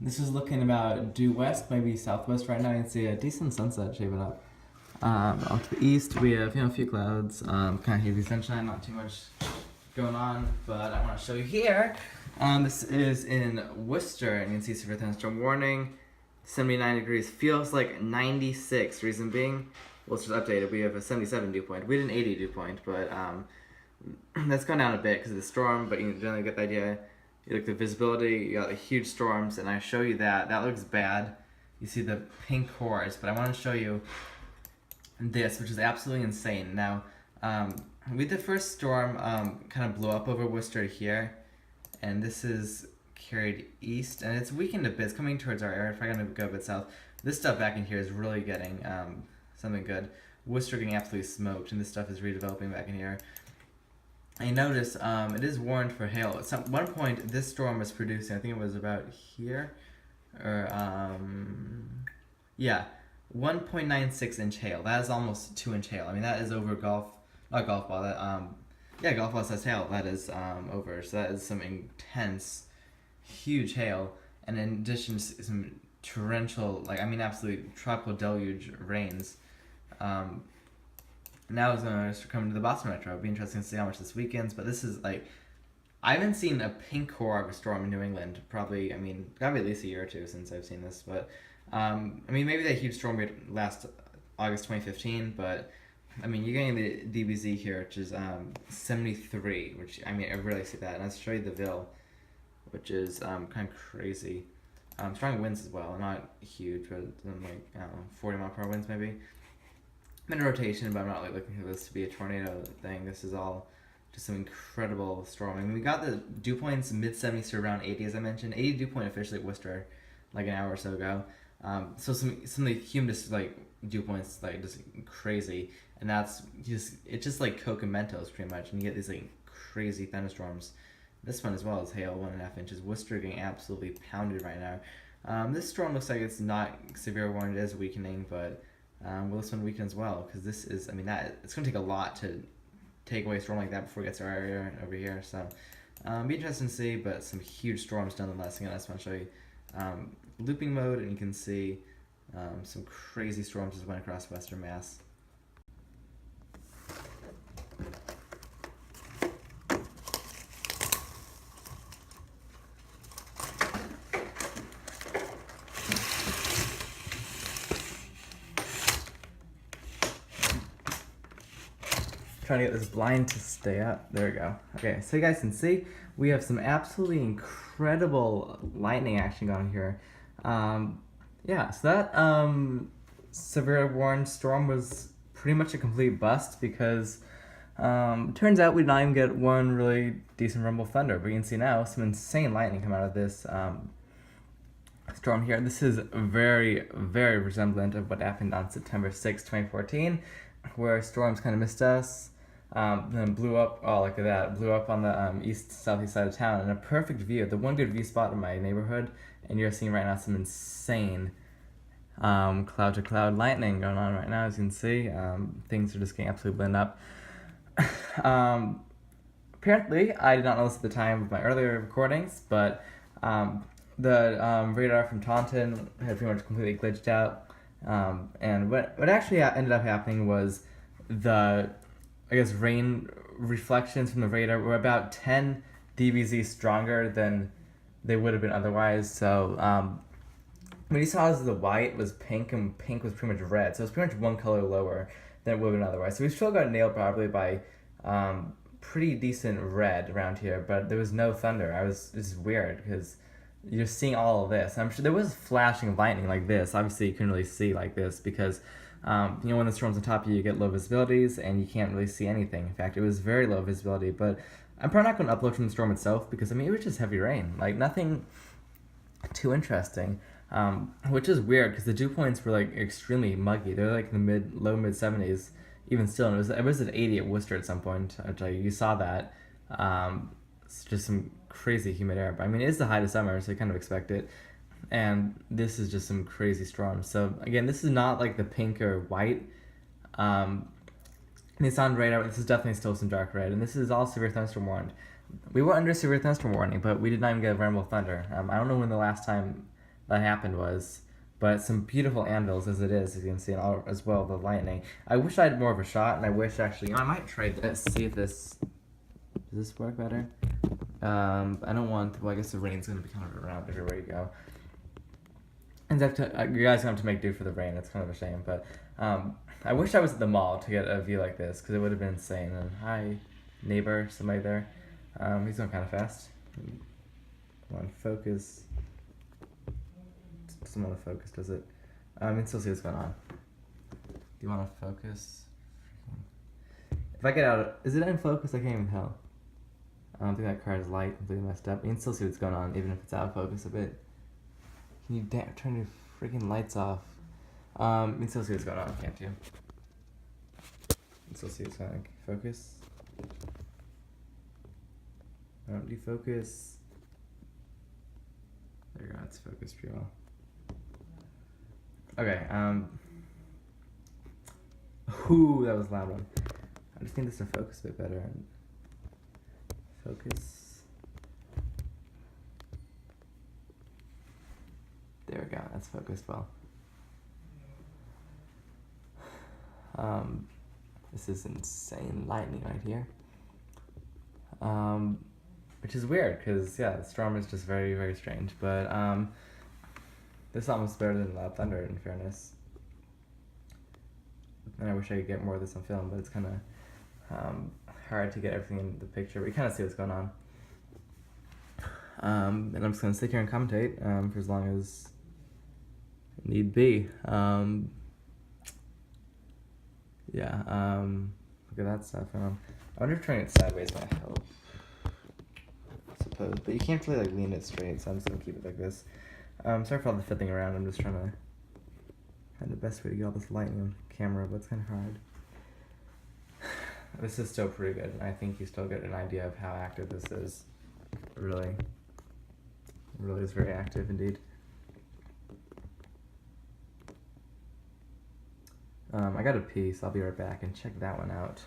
This is looking about due west, maybe southwest right now. You can see a decent sunset shaping up. Off to the east, we have a few clouds, kind of hazy sunshine, not too much going on, but I want to show you here. This is in Worcester, and you can see severe thunderstorm warning. 79 degrees, feels like 96. Reason being, Worcester's updated. We have a 77 dew point. We had an 80 dew point, but that's gone down a bit because of the storm. But you generally get the idea. You look at the visibility. You got the huge storms, and I show you that. That looks bad. You see the pink cores, but I want to show you this, which is absolutely insane. Now, with the first storm, kind of blew up over Worcester here, and this is carried east, and it's weakened a bit. It's coming towards our area. If I'm gonna go a bit south, this stuff back in here is really getting something good. Worcester getting absolutely smoked, and this stuff is redeveloping back in here. And you notice it is warned for hail. At one point, this storm was producing, I think it was about here, or yeah, 1.96 inch hail. That is almost 2-inch hail. I mean, that is over golf ball. That yeah, golf ball size hail. That is over. So that is some intense, huge hail, and in addition, some torrential, absolute tropical deluge rains. Now it's going to come to the Boston Metro. It'll be interesting to see how much this weekends, but this is I haven't seen a pink core of a storm in New England. Probably, gotta be at least a year or two since I've seen this, but maybe that huge storm we had last August 2015, but you're getting the DBZ here, which is 73, which I rarely see that. And I'll show you the Ville, which is kind of crazy. Strong winds as well, not huge, but 40 mile per hour winds maybe. I'm in a rotation, but I'm not looking for this to be a tornado thing. This is all just some incredible storm. We got the dew points mid 70s to around 80, as I mentioned. 80 dew point officially at Worcester, like an hour or so ago. So some of the humidest dew points just crazy, and it's just like Coke and Mentos pretty much, and you get these crazy thunderstorms. This one as well is hail, 1.5 inches. Worcester getting absolutely pounded right now. This storm looks like it's not severe warning, it is weakening, but will this one weaken as well? Because this is, it's going to take a lot to take away a storm like that before it gets to our area over here. So, be interesting to see, but some huge storms nonetheless. Again, I just want to show you looping mode, and you can see some crazy storms just went across Western Mass. Trying to get this blind to stay up. There we go. Okay, so you guys can see we have some absolutely incredible lightning action going here. Yeah, so that severe warned storm was pretty much a complete bust because turns out we did not even get one really decent rumble thunder. But you can see now some insane lightning come out of this storm here. This is very, very resemblant of what happened on September 6, 2014, where storms kind of missed us. Then blew up, look at that, blew up on the southeast side of town, and a perfect view, the one good view spot in my neighborhood, and you're seeing right now some insane cloud to cloud lightning going on right now, as you can see. Things are just getting absolutely blown up. Apparently, I did not know this at the time of my earlier recordings, but the radar from Taunton had pretty much completely glitched out, and what actually ended up happening was the rain reflections from the radar were about 10 dBz stronger than they would have been otherwise. So when you saw the white was pink, and pink was pretty much red, so it's pretty much one color lower than it would have been otherwise. So we still got nailed probably by pretty decent red around here, but there was no thunder. It's weird because you're seeing all of this. I'm sure there was flashing of lightning like this. Obviously, you couldn't really see like this because when the storm's on top of you, you get low visibilities and you can't really see anything. In fact, it was very low visibility, but I'm probably not going to upload from the storm itself because, it was just heavy rain. Nothing too interesting, which is weird because the dew points were, extremely muggy. They're, in the low mid 70s, even still. And it was at 80 at Worcester at some point. You saw that. It's just some crazy humid air. But, it is the height of summer, so you kind of expect it. And this is just some crazy storms. So again, this is not the pink or white Nissan radar. This is definitely still some dark red, and this is all severe thunderstorm warned. We were under severe thunderstorm warning, but we did not even get a rumble thunder. I don't know when the last time that happened was, but some beautiful anvils as it is, as you can see, and all, as well the lightning. I wish I had more of a shot, and I wish actually, I might try this, see if this, does this work better? I don't want, well I guess the rain's going to be kind of around everywhere you go. And you guys are going to have to make do for the rain, it's kind of a shame, but I wish I was at the mall to get a view like this, because it would have been insane. And hi, neighbor, somebody there. He's going kind of fast. Come on, focus. Someone to focus, does it? I can still see what's going on. Do you want to focus? If I get out, is it in focus? I can't even tell. I don't think that card is light, completely messed up. You can still see what's going on, even if it's out of focus a bit. Can you turn your freaking lights off? You can still see what's going on, can't you? You can still see what's going on. Focus. Don't defocus. There you go, it's focused pretty well. Okay, ooh, that was a loud one. I just need this to focus a bit better. Focus. There we go, that's focused well. This is insane lightning right here. Which is weird, because, yeah, the storm is just very, very strange, but, this is almost better than loud thunder, in fairness. And I wish I could get more of this on film, but it's kind of hard to get everything in the picture, but you kind of see what's going on. And I'm just going to sit here and commentate for as long as need be. Yeah, look at that stuff. I wonder if turning it sideways might help. I suppose, but you can't really like lean it straight, so I'm just going to keep it like this. Sorry for all the fiddling around, I'm just trying to find the best way to get all this lightning on camera, but it's kind of hard. This is still pretty good, and I think you still get an idea of how active this is. Really is very active indeed. I got a pee, so I'll be right back and check that one out.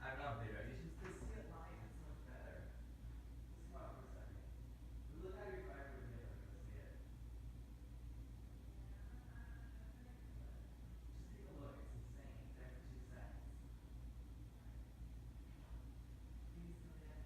I don't know, Pedro. You should see it live. It's so much better. Just come out for a second. Look how your driver would be able to go see it. Just take a look. It's insane. It's every 2 seconds. Please come in.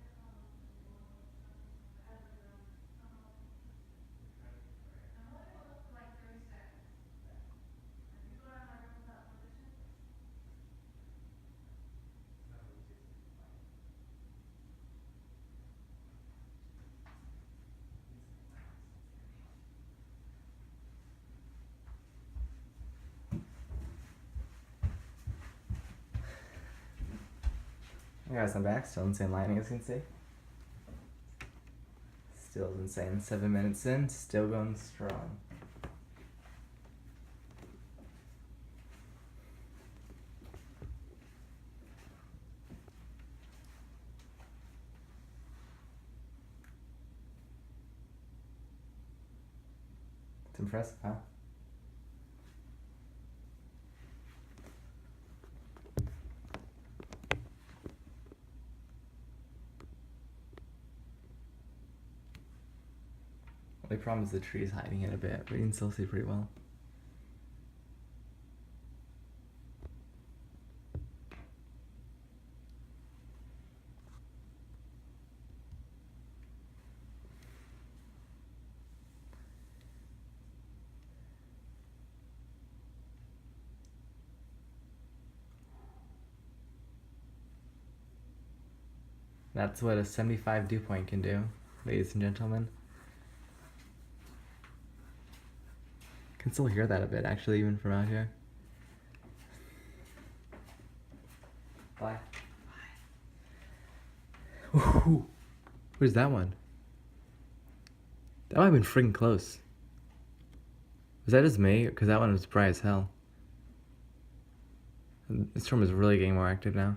Hey guys, I'm back. Still insane lightning, as you can see. Still insane. 7 minutes in, still going strong. It's impressive, huh? The only problem is the tree's hiding it a bit, but you can still see pretty well. That's what a 75 dew point can do, ladies and gentlemen. Can still hear that a bit, actually, even from out here. Bye. Ooh, where's that one? That might have been freaking close. Was that just me? Because that one was bright as hell. This storm is really getting more active now.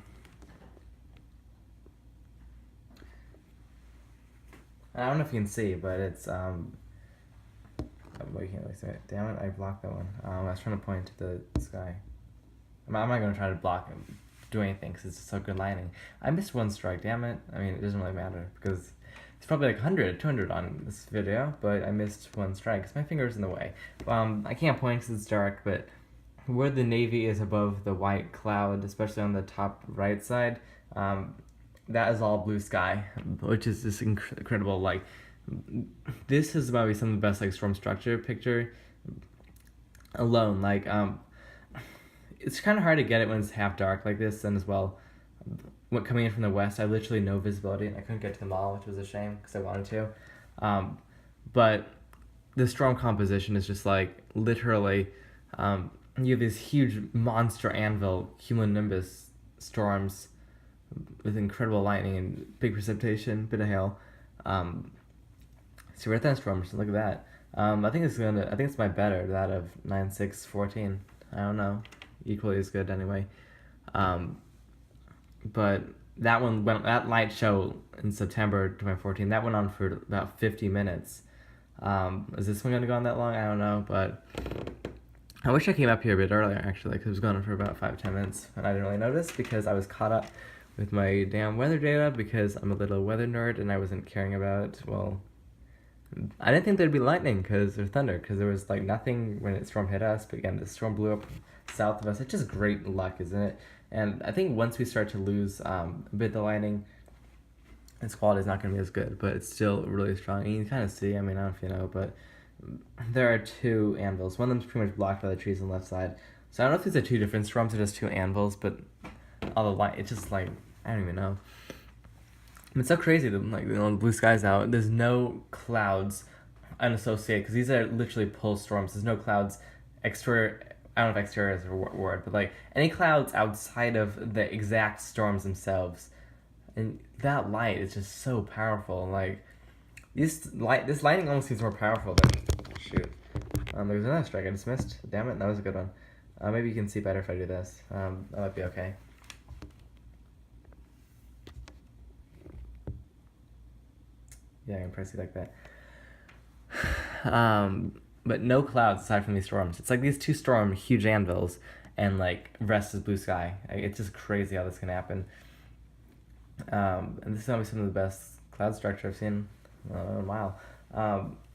I don't know if you can see, but it's Wait, you can't really see it. Damn it, I blocked that one. I was trying to point to the sky. I'm not going to try to block and do anything because it's just so good lighting. I missed one strike, damn it. I mean, it doesn't really matter because it's probably like 100, 200 on this video, but I missed one strike because my finger's in the way. I can't point because it's dark, but where the navy is above the white cloud, especially on the top right side, that is all blue sky, which is just incredible. Like, this is about to be some of the best like storm structure picture alone. Like, it's kind of hard to get it when it's half dark like this, and as well, when coming in from the west, I have literally no visibility, and I couldn't get to the mall, which was a shame because I wanted to. But the storm composition is just like literally, you have these huge monster anvil cumulonimbus storms with incredible lightning and big precipitation, bit of hail. So we're at that storm. Just look at that. I think it's my better, that of 9/6/14. I don't know. Equally as good anyway. But that light show in September 2014, that went on for about 50 minutes. Is this one gonna go on that long? I don't know, but I wish I came up here a bit earlier actually, because it was going on for about 5-10 minutes, and I didn't really notice because I was caught up with my damn weather data because I'm a little weather nerd and I wasn't caring about, well, I didn't think there'd be lightning because there's thunder, because there was like nothing when the storm hit us, but again, the storm blew up south of us. It's just great luck, isn't it? And I think once we start to lose a bit of the lightning, its quality is not going to be as good, but it's still really strong. And you can kind of see, I mean, I don't know if you know, but there are two anvils. One of them's pretty much blocked by the trees on the left side. So I don't know if these are two different storms or just two anvils, but all the light, it's just like, I don't even know. It's so crazy that like, you know, the blue sky's out. There's no clouds unassociated, because these are literally pull storms. There's no clouds exterior. I don't know if exterior is a word, but like any clouds outside of the exact storms themselves. And that light is just so powerful. Like this lighting almost seems more powerful than shoot. There's another strike I just missed. Damn it, that was a good one. Maybe you can see better if I do this. That might be okay. Yeah, I can probably see like that. But no clouds aside from these storms. It's like these two storm huge anvils, and like rest is blue sky. It's just crazy how this can happen. And this is gonna be some of the best cloud structure I've seen in a while.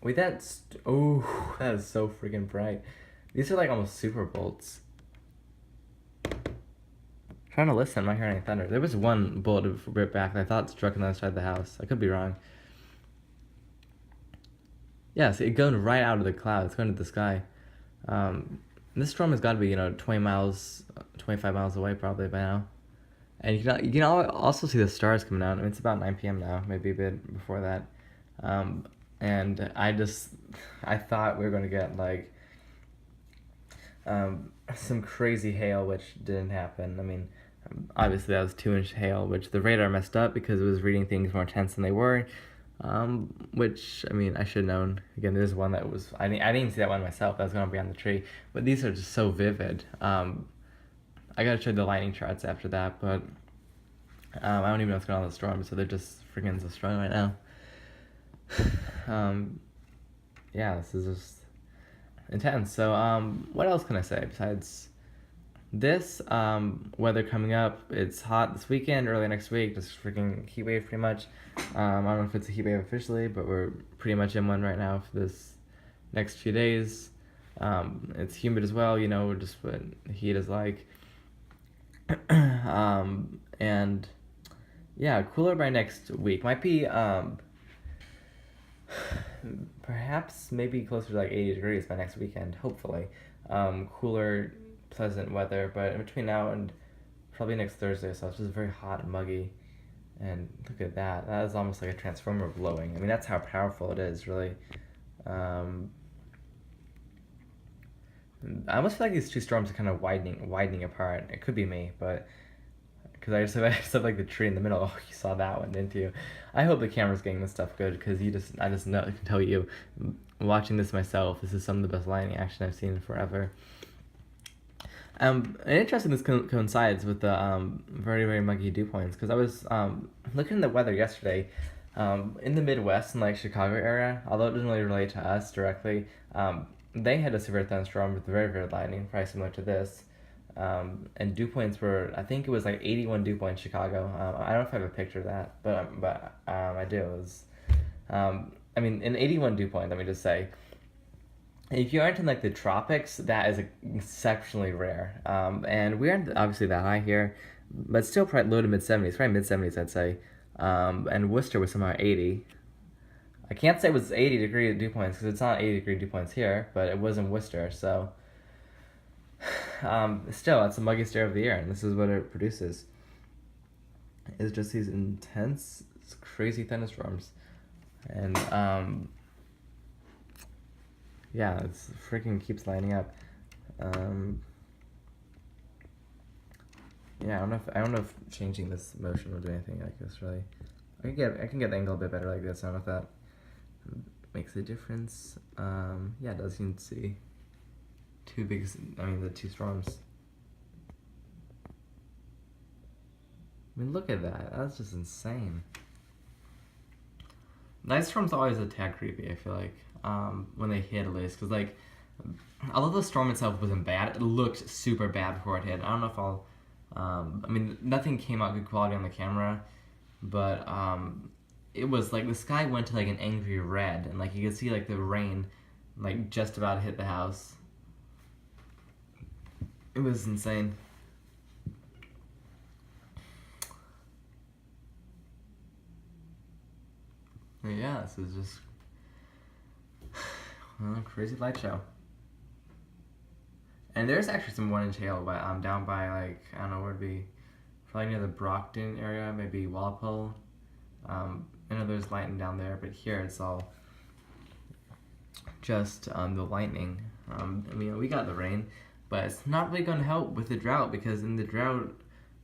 Wait, that is so freaking bright. These are like almost super bolts. Trying to listen, I'm not hearing any thunder. There was one bolt of rip back that I thought struck on the other side of the house. I could be wrong. Yeah, see, it's going right out of the cloud. It's going to the sky. This storm has got to be, 20 miles, 25 miles away probably by now. And you can also see the stars coming out. I mean, it's about 9 p.m. now, maybe a bit before that. And I thought we were going to get like some crazy hail, which didn't happen. I mean, obviously that was 2-inch hail, which the radar messed up because it was reading things more intense than they were. Which, I mean, I should have known. Again, there's one that was, I didn't even see that one myself, that was going to be on the tree, but these are just so vivid. I gotta show the lightning charts after that, but I don't even know what's going on with the storm, so they're just freaking so strong right now. Yeah, this is just intense. So, what else can I say besides this? Weather coming up, it's hot this weekend, early next week, just freaking heat wave pretty much. I don't know if it's a heat wave officially, but we're pretty much in one right now for this next few days. It's humid as well, just what the heat is like. And yeah, cooler by next week. Might be, perhaps maybe closer to like 80 degrees by next weekend, hopefully. Cooler, pleasant weather, but in between now and probably next Thursday, so it's just very hot and muggy. And look at that. That is almost like a transformer blowing. I mean, that's how powerful it is, really. Um, I almost feel like these two storms are kind of widening apart. It could be me, but because I just have like the tree in the middle. Oh, you saw that one, didn't you? I hope the camera's getting this stuff good because I just know I can tell you, watching this myself, this is some of the best lighting action I've seen in forever. And interesting, this coincides with the very, very muggy dew points because I was looking at the weather yesterday. In the Midwest and like Chicago area, although it doesn't really relate to us directly, they had a severe thunderstorm with very, very lightning, probably similar to this. And dew points were, I think it was like 81 dew points in Chicago. I don't know if I have a picture of that, but I do. It was, I mean, an 81 dew point, let me just say. If you aren't in like the tropics, that is exceptionally rare. And we aren't obviously that high here, but still probably low to mid 70s, probably mid 70s, I'd say. And Worcester was somehow 80. I can't say it was 80-degree dew points because it's not 80-degree dew points here, but it was in Worcester. So still, it's the muggiest air of the year, and this is what it produces. It's just these intense, crazy thunderstorms, and yeah, it's freaking keeps lining up. Yeah, I don't know if changing this motion will do anything like this really. I can get the angle a bit better like this. I don't know if that makes a difference. Yeah, it does. You can see the two storms. I mean, look at that. That's just insane. Night storms are always a tad creepy, I feel like, when they hit at least. Because, like, although the storm itself wasn't bad, it looked super bad before it hit. I don't know if I'll... I mean, nothing came out good quality on the camera, but it was, like, the sky went to, like, an angry red. And, like, you could see, like, the rain, like, just about hit the house. It was insane. But yeah, this is just a crazy light show. And there's actually some 1-inch hail, but down by like I don't know where it'd be, probably near the Brockton area, maybe Walpole. I know there's lightning down there, but here it's all just the lightning. I mean, we got the rain, but it's not really going to help with the drought because in the drought,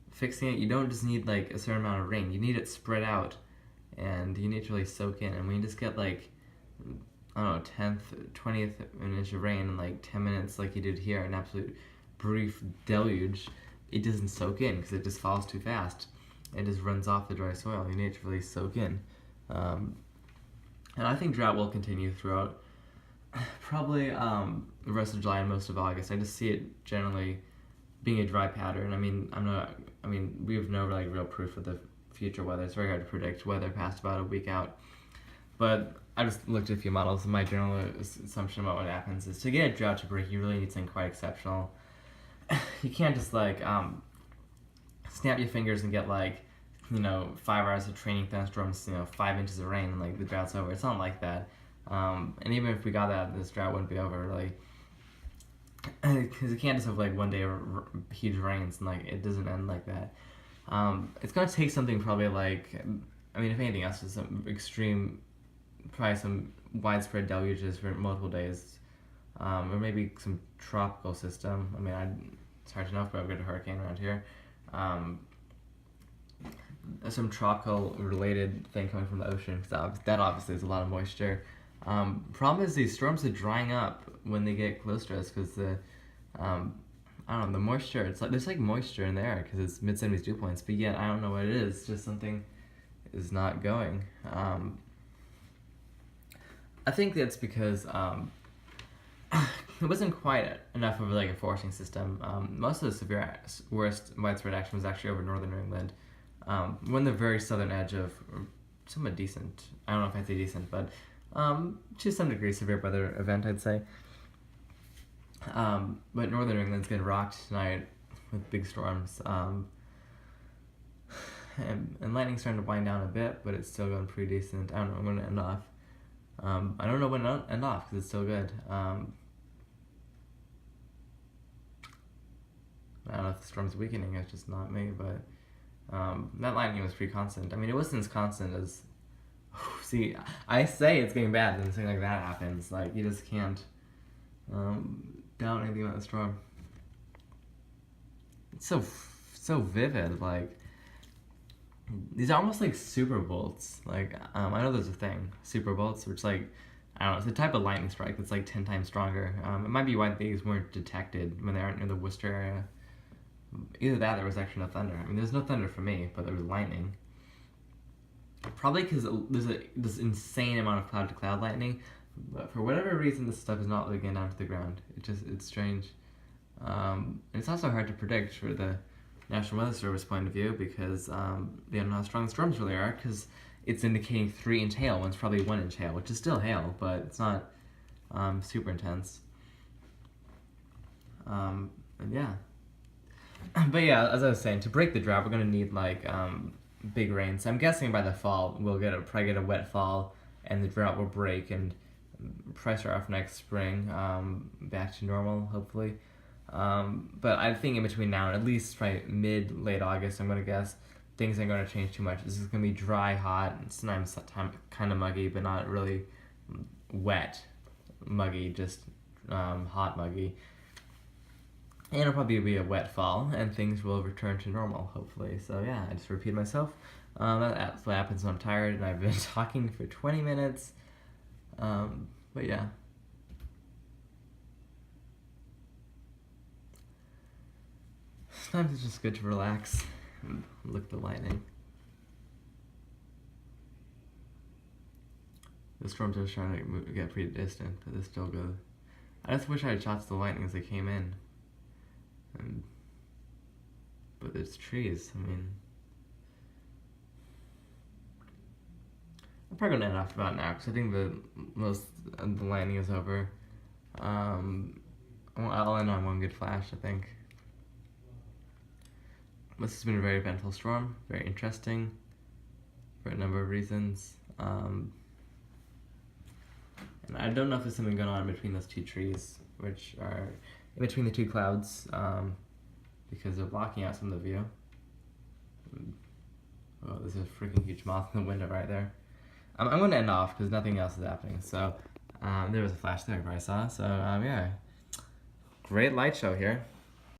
fixing it, you don't just need like a certain amount of rain. You need it spread out, and you need to really soak in. And when you just get like, I don't know, 20th an inch of rain in like 10 minutes like you did here, an absolute brief deluge, it doesn't soak in because it just falls too fast. It just runs off the dry soil. You need to really soak in. And I think drought will continue throughout probably the rest of July and most of August. I just see it generally being a dry pattern. I mean, we have no like real proof of the future weather. It's very hard to predict weather past about a week out. But I just looked at a few models, and my general assumption about what happens is to get a drought to break, you really need something quite exceptional. You can't just like snap your fingers and get like 5 hours of training thunderstorms, 5 inches of rain, and like the drought's over. It's not like that. And even if we got that, this drought wouldn't be over really, because you can't just have like one day of huge rains and like it doesn't end like that. It's gonna take something probably like, I mean, if anything else, just some extreme, probably some widespread deluges for multiple days, or maybe some tropical system. I mean, it's hard to know if we'll get a hurricane around here. Some tropical related thing coming from the ocean, because that obviously is a lot of moisture. Problem is these storms are drying up when they get close to us because the I don't know, the moisture, it's like there's like moisture in the air because it's mid-70s dew points, but yet I don't know what it is, just something is not going. I think that's because it wasn't quite enough of like a forcing system. Most of the worst widespread action was actually over northern New England. We're on the very southern edge of somewhat decent, I don't know if I'd say decent, but to some degree severe weather event, I'd say. But northern New England's getting rocked tonight with big storms. And lightning's starting to wind down a bit, but it's still going pretty decent. I don't know, I'm going to end off. I don't know when to end off because it's still good. I don't know if the storm's weakening, it's just not me, but That lightning was pretty constant. I mean, it wasn't as constant as. See, I say it's getting bad, then something like that happens. Like, you just can't doubt anything about the storm. It's so vivid. Like, these are almost like super bolts. Like, I know there's a thing, super bolts, which like, I don't know, it's a type of lightning strike that's like 10 times stronger. It might be why these weren't detected when they aren't near the Worcester area. Either that, or there was actually no thunder. I mean, there's no thunder for me, but there was lightning. Probably because there's this insane amount of cloud-to-cloud lightning, but for whatever reason, this stuff is not really getting down to the ground. It's strange. And it's also hard to predict for the National Weather Service point of view because they don't know how strong the storms really are because it's indicating 3-inch hail when it's probably 1-inch hail, which is still hail, but it's not super intense. And yeah. But yeah, as I was saying, to break the drought, we're gonna need like big rains. I'm guessing by the fall we'll probably get a wet fall, and the drought will break and price are off next spring, back to normal hopefully. But I think in between now and at least probably late August, I'm gonna guess things aren't gonna change too much. This is gonna be dry, hot, and sometimes kind of muggy, but not really wet, muggy, just hot, muggy. And it'll probably be a wet fall, and things will return to normal, hopefully. So yeah, I just repeat myself. That's what happens when I'm tired, and I've been talking for 20 minutes. But yeah. Sometimes it's just good to relax and look at the lightning. The storms are starting to get pretty distant, but they're still good. I just wish I had shots of the lightning as they came in. But there's trees. I mean, I'm probably gonna end off about now because I think most of the lightning is over. I'll end on one good flash, I think. This has been a very eventful storm, very interesting for a number of reasons. And I don't know if there's something going on between those two trees, which are in between the two clouds, because they're blocking out some of the view. Oh, there's a freaking huge moth in the window right there. I'm going to end off because nothing else is happening. So there was a flash there I saw. So yeah, great light show here.